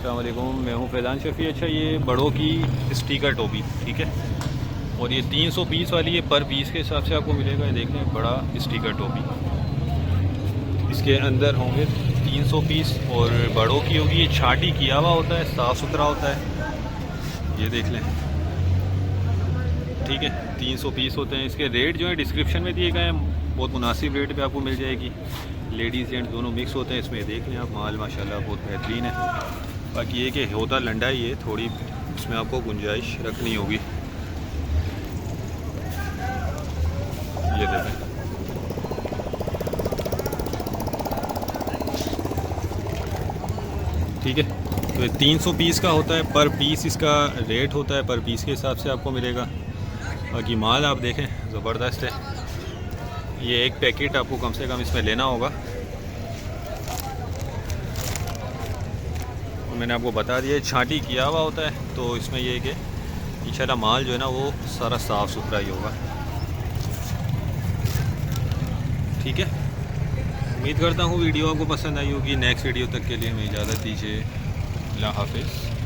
अस्सलाम वालेकुम, मैं हूं फैज़ान शफ़ी। अच्छा, ये बड़ों की स्टिकर टोपी, ठीक है, और ये 300 पीस वाली है, पर पीस के हिसाब से आपको मिलेगा। ये देख लें, बड़ा स्टिकर टोपी, इसके अंदर होंगे 300 पीस और बड़ों की होगी। ये छाटी किया हुआ होता है, साफ़ सुथरा होता है, ये देख लें, ठीक है। 300 पीस होते हैं। इसके रेट जो है डिस्क्रिप्शन में दिए गए हैं, बहुत मुनासिब रेट पे आपको मिल जाएगी। लेडीज़ जेंट्स दोनों मिक्स होते हैं इसमें। देख लें आप, माल माशाल्लाह बहुत बेहतरीन है। बाकी ये कि होता लंडा ही है, थोड़ी इसमें आपको गुंजाइश रखनी होगी। ये देखें, ठीक है। तो ये 300 पीस का होता है, पर पीस इसका रेट होता है, पर पीस के हिसाब से आपको मिलेगा। बाकी माल आप देखें, ज़बरदस्त है। ये एक पैकेट आपको कम से कम इसमें लेना होगा। और मैंने आपको बता दिया, छांटी किया हुआ होता है, तो इसमें ये कि इंशाल्लाह माल जो है ना वो सारा साफ़ सुथरा ही होगा, ठीक है। उम्मीद करता हूँ वीडियो आपको पसंद आई होगी। नेक्स्ट वीडियो तक के लिए हमें इजाज़त दीजिए। अल्लाह हाफ़िज़।